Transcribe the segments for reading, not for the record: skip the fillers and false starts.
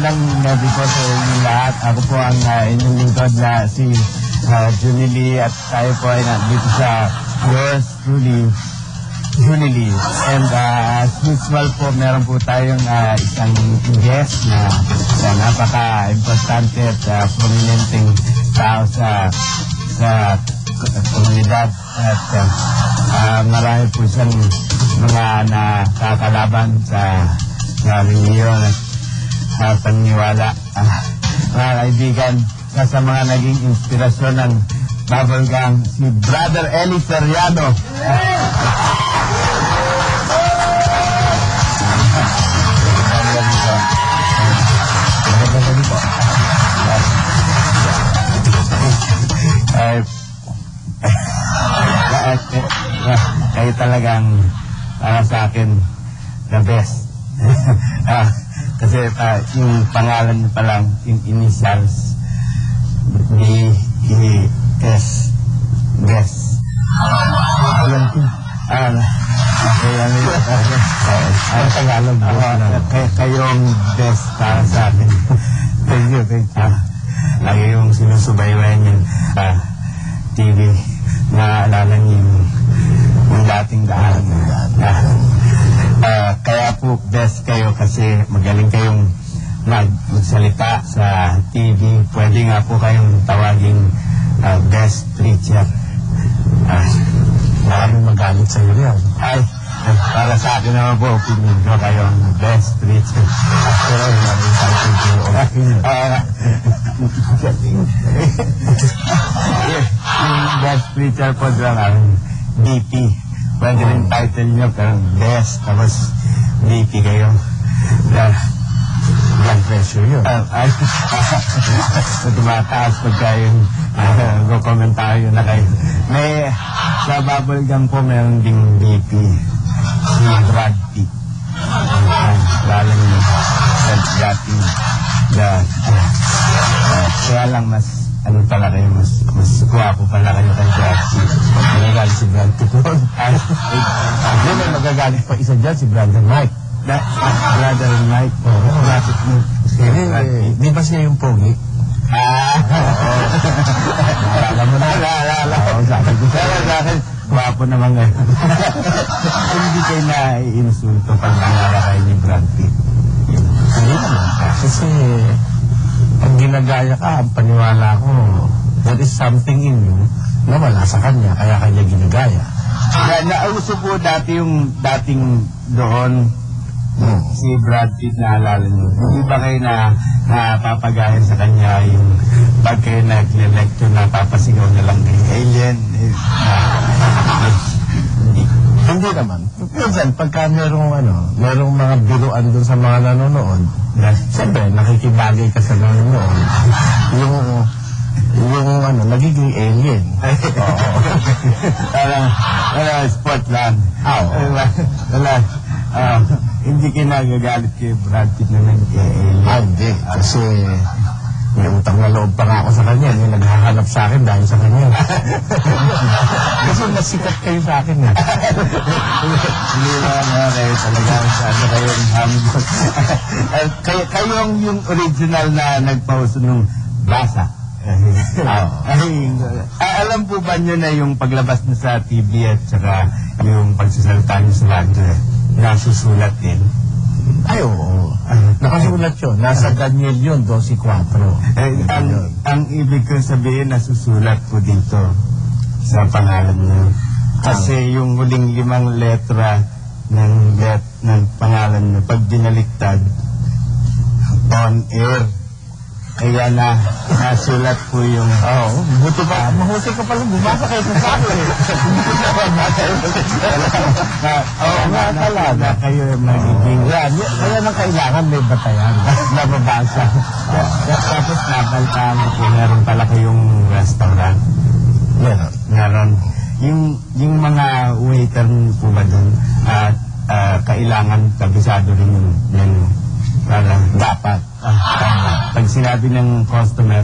magandang gabi po sa inyong lahat. Ako po ang inyong lingkod na si Junie Lee at tayo po ay nandito sa yours truly, Junie Lee. And as usual po, meron po tayong isang guest na napaka-importante at prominenteng tao sa komunidad at marami po siyang mga nakakalaban sa reliyon at paniniwala. Mga kaibigan, sa mga naging inspirasyon ng Bubble Gang, si Brother Eli Feriano. Kayo talagang para sa akin the best. Kasi yung pangalan niyo pa lang, yung initials, B-E-S, best. Alam ko. Kayong best para sa akin. Thank you. Lagi yung sinusubaybayan yung TV. Naalala niyo yung dating daan. Kaya po best kayo kasi magaling kayong magsalita sa TV. Pwede nga po kayong tawaging best preacher. Maraming magalit sa iyo yan. Ay, para sa akin naman po, opinion ko kayong best preacher. Pero yung best preacher po lang DP. Pwede rin title nyo, pero best, tapos DP kayo. Blood pressure yun. Tumataas pagka yung komentaryo na kayo. May, sa Bubble Gang po, meron ding DP. Si Brad Pitt. Lalo nyo, dating, kaya lang mas, ano pala kayo, mas guwapo pala kayo kay Brad Pitt. Magagalit si Brad Pitt. Hindi, may magagalit pa isa dyan, si Brother Mike. Brother Mike. Bakit mo? Di ba siya yung pogi? Alam mo na. Pero sa akin, guwapo naman ngayon. Hindi kayo na-insulto pag nangyara kayo ni Brad Pitt. Hindi naman. Kasi, ang ginagaya ka, ang paniwala ko, there is something in you na wala sa kanya, kaya kanya ginagaya. Nauso po dati yung dating doon, si Brad Pitt, naalala niyo. Hindi ba kayo napapagaya sa kanya yung pag kayo nag-lecture, napapasigaw na lang kayo, alien? Hindi naman. Minsan, pagka merong mga biruan dun sa mga nanonood, siyempre, nakikibagay ka sa nanonood. Yung nagiging alien. Sport lang. Hindi kinagagalit kay Brad Pitt na nag-alien. Hindi. Kasi may utang na loob pa nga ako sa kanya. May naghahanap sa akin dahil sa kanya. Kasi nasikat kayo sa akin. Hindi na kayo talaga. Kayong yung original na nagpauso nung basa. Alam po ba nyo na yung paglabas nyo sa TV at saka yung pagsasalita nyo sa radyo nasusulat din? Ay, oo. Nakasulat yun. Nasa Daniel yun, 12:4. Ang ibig kong sabihin, nasusulat po dito sa pangalan nyo. Kasi yung huling 5 letra ng pangalan nyo, pag binaliktad, on air. Kaya nasulat po yung... buto pa. Mahusay ka pala. Bumasa kayo sa akin. Nga kayo magiging... Kaya nang kailangan may batayan. Nababasa. Tapos nakaltaan ko, meron pala kayong restaurant. Meron. Yung mga waiter po ba doon, kailangan kabisado rin yung dapat. Pag sinabi ng customer,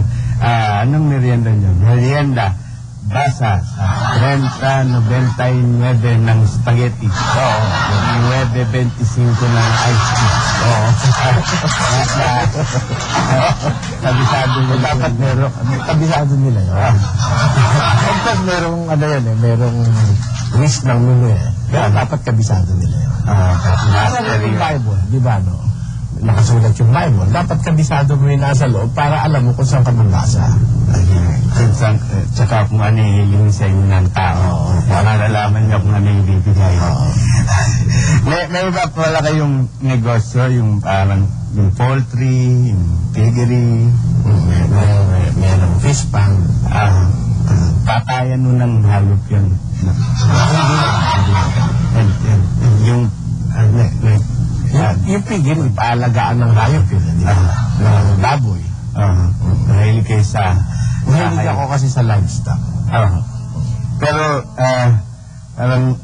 anong merienda nyo? Merienda, basa, 30.99 ng spaghetti. 9 25 na ice cream. Oo. Kabisado nila. Dapat meron, kabisado nila yun. Dapat merong, ano yan eh, merong list ng menu eh. Kaya dapat kabisado nila yun. Nasa yung Bible, di ba no? Nakasulat yung Bible. Dapat kabisado mo yung nasa loob para alam mo kung saan ka mangasa. Tsaka kung ano yung hiling sa inyo ng tao. Para nalaman niya kung ano yung bibigay. May iba pala kayong negosyo, yung parang yung poultry, yung piggery, Merong fish pang. patayan mo ng hayop yun. Yung Yung pigil, paalagaan ng hayop yun. Ng baboy. mahilig kayo sa Mahilig ako kasi sa livestock. Pero parang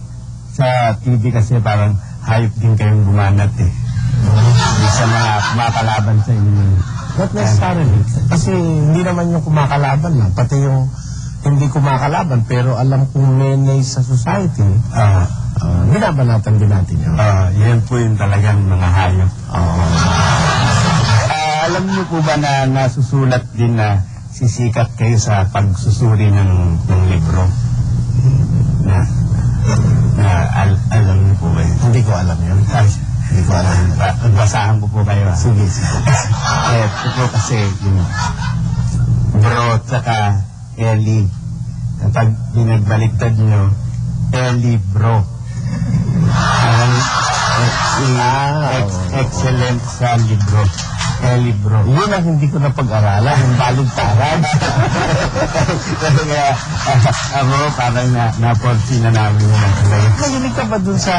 sa TV kasi parang hayop din kayong bumanat eh. Sa mga kumakalaban sa inyo. Not necessarily. Kasi hindi naman yung kumakalaban lang. Pati yung hindi kumakalaban pero alam kong menay sa society, binabanatan din natin yun. Yan po yung talagang mga hayop. Alam niyo po ba na nasusulat din na sisikat kayo sa pagsusuri ng libro? Alam niyo po ba yun? Hindi ko alam yun. Hindi ko alam. Basahan ko po kayo. Sige, sige. Ito po kasi yung bro tsaka Eli. Kapag binagbaliktad nyo, Eli bro. Excellent sa libro. Eli bro. Yun ang hindi ko napag-aralan, yung baligtaran. Kaya ako parang na-porsi na namin yun. Mahilig ka ba dun sa,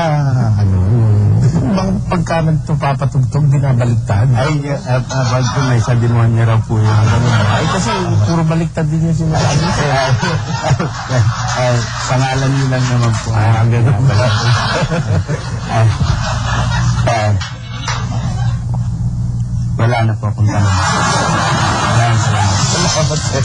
yung bang pagka nagpapatugtog, binabaligtad? Ay, abag ko may sa demonyo raw po yun. Ay, kasi puro baligtad din yung sinasabi. Pangalan nyo lang naman po. Ang gano'n pala. Wala na po akong tanong. Maraming salamat. Salamat, sir.